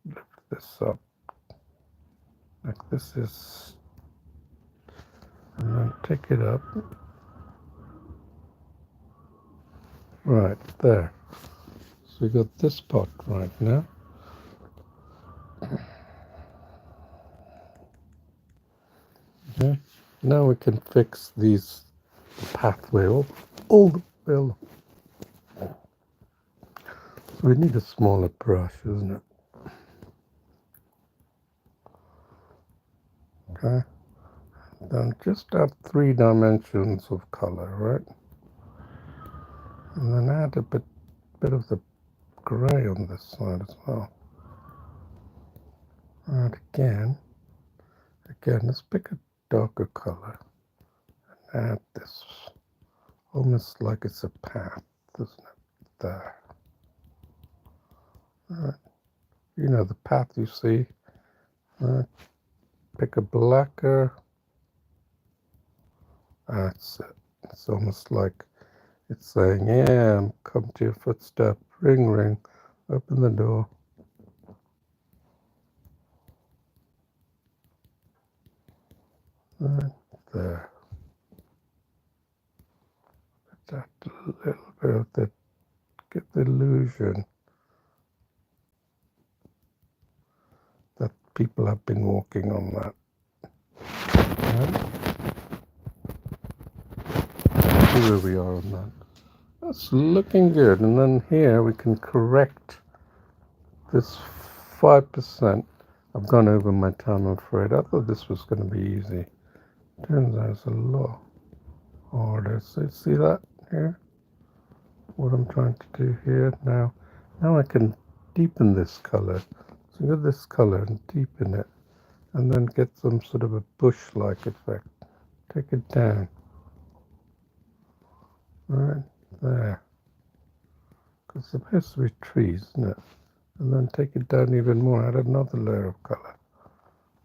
lift this up like this is, and then take it up right there. So we got this part right now. Okay, now we can fix these pathway all the way along. So we need a smaller brush, isn't it? Okay, then just add 3 dimensions of color, right? And then add a bit of the gray on this side as well. And again, let's pick a darker color and add this, almost like it's a path, isn't it? There. Right. You know the path you see. Right. Pick a blacker. That's it. It's almost like it's saying, yeah, come to your footstep. Ring, ring. Open the door. Right there. That little bit of the, get the illusion that people have been walking on that. Right? see where we are on that. That's looking good. And then here we can correct this 5%. I've gone over my time, I'm afraid. I thought this was going to be easy. Turns out it's a lot harder. So see that here? What I'm trying to do here now. Now I can deepen this color. So get this color and deepen it. And then get some sort of a bush-like effect. Take it down. Right there. Because it's supposed to be trees, isn't it? And then take it down even more. Add another layer of color.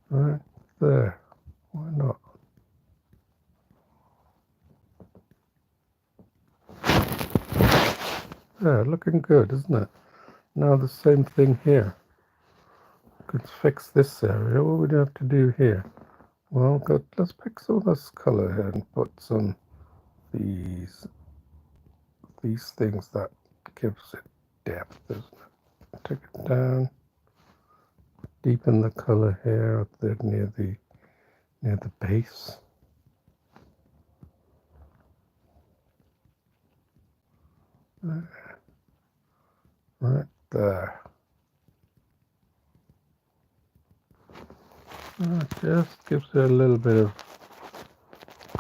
Right there. Why not? There, looking good, isn't it? Now the same thing here. Could fix this area. What would we have to do here? Well, let's pick some of this color here and put some these things that gives it depth, isn't it? Take it down. Deepen the color here up there near the base. Right there. Just gives it a little bit of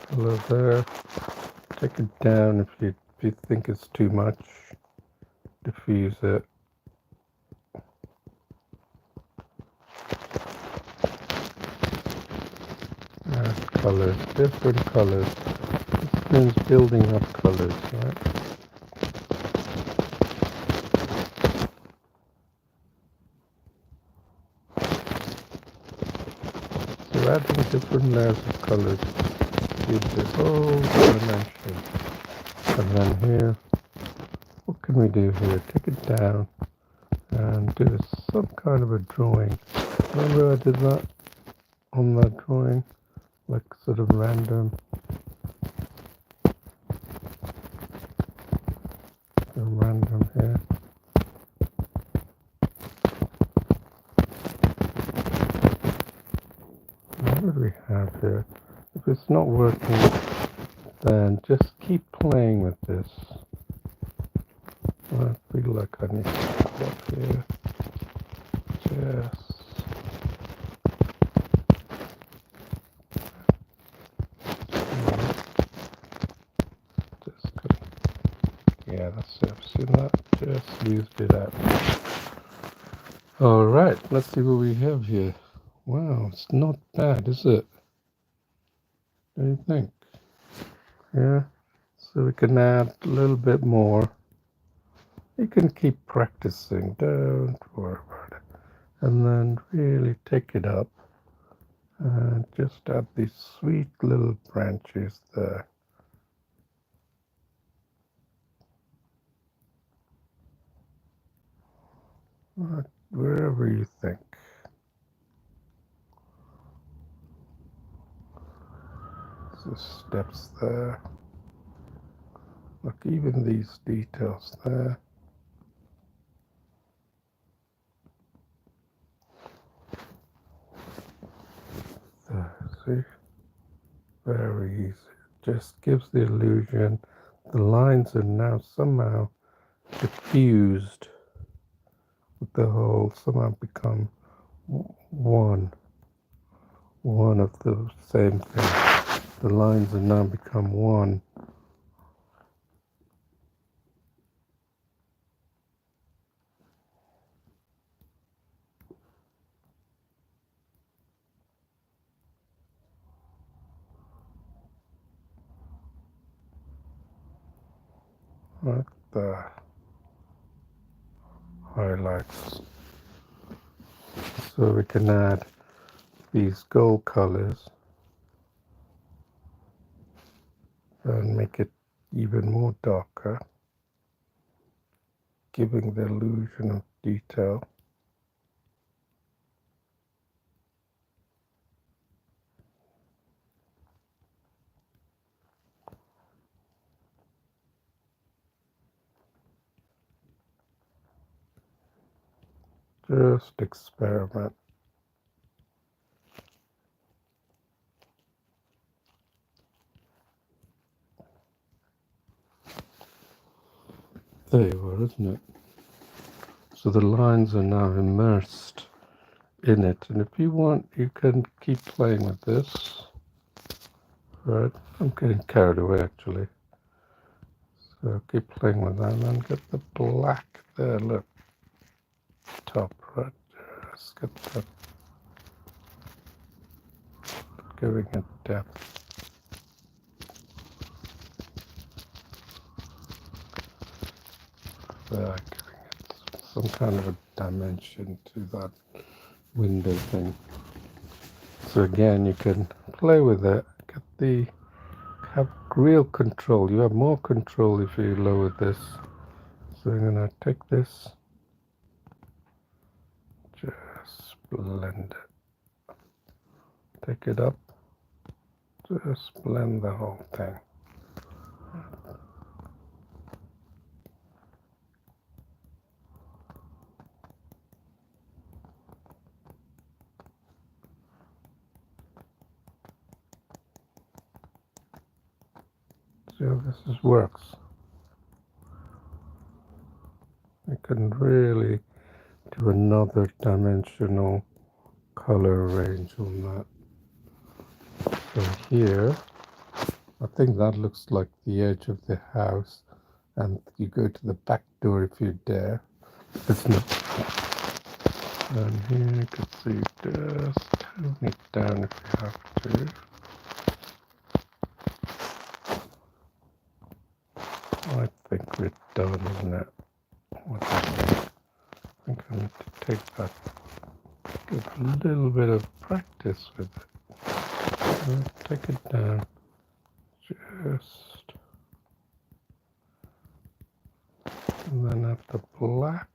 color there. Take it down if you think it's too much. Diffuse it. Add colors, different colors. This means building up colors, right? So adding different layers of colors gives it whole dimension. And then here, what can we do here? Take it down and do some kind of a drawing. Remember I did that on that drawing? Like sort of random. Random here. What do we have here? If it's not working, then just keep playing with this. I feel like I need to put up here. Yeah, that's it. I've seen that. Just used it up. Alright, let's see what we have here. Wow, it's not bad, is it? What do you think? Yeah, so we can add a little bit more. You can keep practicing, don't worry about it. And then really take it up and just add these sweet little branches there. Wherever you think. So steps there. Look, even these details there. See? Very easy. Just gives the illusion the lines are now somehow diffused with the whole, somehow become one of the same thing. The lines have now become one. Like the highlights. So we can add these gold colors and make it even more darker, giving the illusion of detail. Just experiment. There you are, isn't it? So the lines are now immersed in it, and if you want, you can keep playing with this. Right, I'm getting carried away actually. So keep playing with that, and then get the black there. Look, top right. Let's get that, giving it depth. There, giving it some kind of a dimension to that window thing. So again, you can play with it, have real control. You have more control if you lower this. So I'm gonna take this, just blend it. Take it up, just blend the whole thing. See how this works. You can really do another dimensional color range on that. So here, I think that looks like the edge of the house, and you go to the back door if you dare. It's not. And here you can see just tone it down if you have to. I think we're done, isn't it? What do you think? I think I need to take that, give a little bit of practice with it. Take it down, just, and then at the black,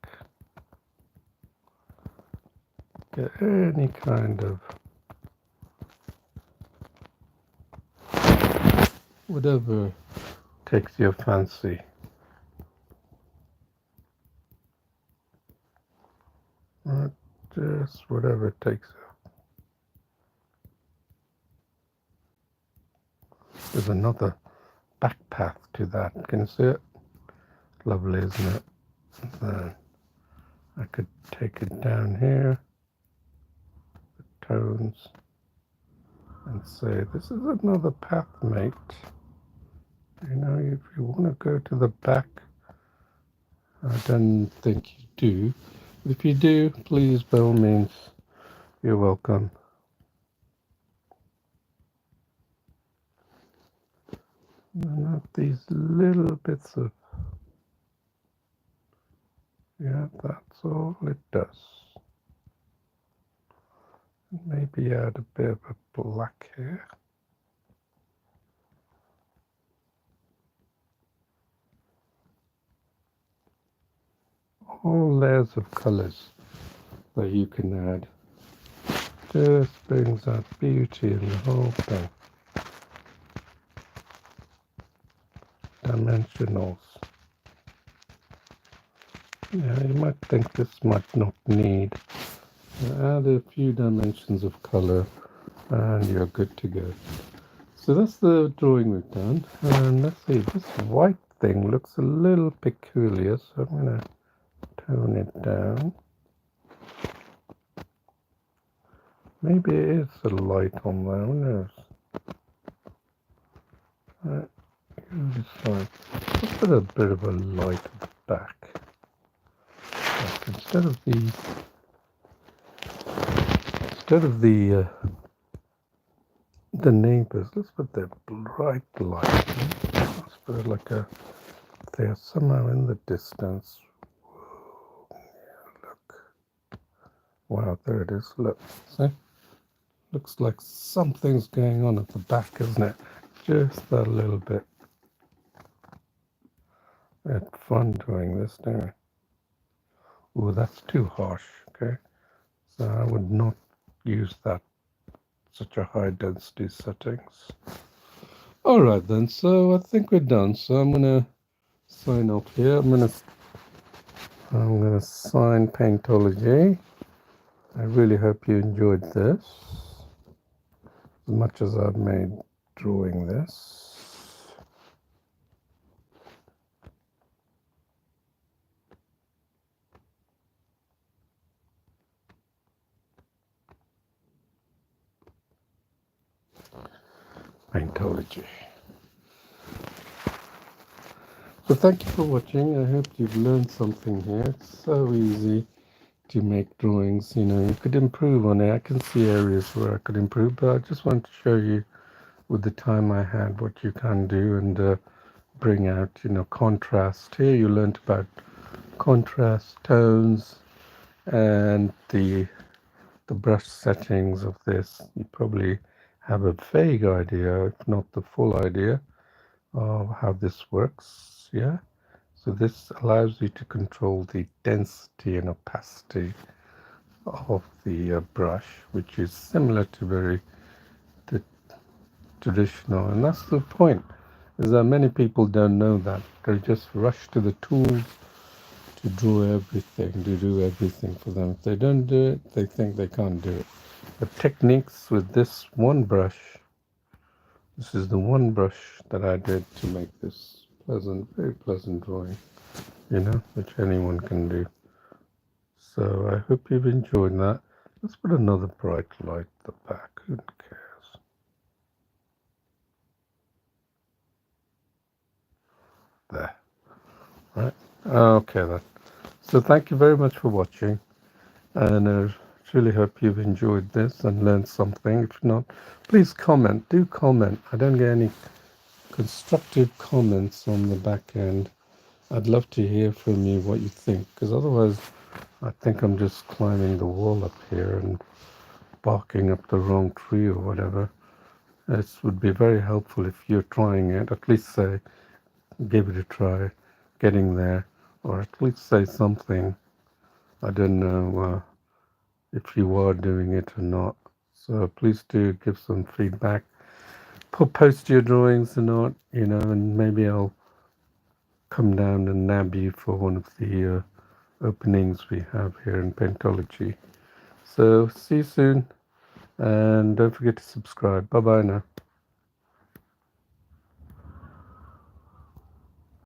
get any kind of, whatever takes your fancy. Right, just whatever it takes. There's another back path to that. Can you see it? Lovely, isn't it? Then I could take it down here, the tones, and say, this is another path, mate. You know, if you want to go to the back, I don't think you do. If you do, please, by all means, you're welcome. And have these little bits of, yeah, that's all it does. Maybe add a bit of a black here. All layers of colors that you can add. Just brings out beauty in the whole thing. Dimensionals. Yeah, you might think this might not need. Add a few dimensions of color and you're good to go. So that's the drawing we've done. And let's see, this white thing looks a little peculiar, so I'm going to tone it down. Maybe it is a light on there, who knows? Let's put a bit of a light at the back. Like instead of the neighbors, let's put the bright light. Let's put it like they're somehow in the distance. Whoa, yeah, look. Wow, there it is. Look, see? Looks like something's going on at the back, isn't it? Just that little bit. We had fun doing this, didn't we? Oh, that's too harsh, okay? So I would not use that, such a high density settings. All right then, so I think we're done. So I'm gonna sign off here. I'm gonna sign Paintology. I really hope you enjoyed this as much as I've made drawing this. Paintology. So thank you for watching. I hope you've learned something here. It's so easy to make drawings. You know, you could improve on it. I can see areas where I could improve, but I just want to show you with the time I had what you can do and bring out, you know, contrast. Here you learned about contrast, tones, and the brush settings of this. You probably have a vague idea, if not the full idea, of how this works. Yeah. So this allows you to control the density and opacity of the brush, which is similar to the traditional. And that's the point, is that many people don't know that. They just rush to the tools to draw everything, to do everything for them. If they don't do it, they think they can't do it. The techniques with this one brush, this is the one brush that I did to make this pleasant, very pleasant drawing, you know, which anyone can do. So I hope you've enjoyed that. Let's put another bright light at the back. Who cares? There. Right. Okay then. So thank you very much for watching. And I really hope you've enjoyed this and learned something. If not, please comment. Do comment. I don't get any constructive comments on the back end. I'd love to hear from you what you think, because otherwise I think I'm just climbing the wall up here and barking up the wrong tree or whatever. This would be very helpful if you're trying it. At least say, give it a try, getting there, or at least say something. I don't know if you are doing it or not. So please do give some feedback. Post your drawings or not, you know, and maybe I'll come down and nab you for one of the openings we have here in Paintology. So see you soon, and don't forget to subscribe. Bye bye now.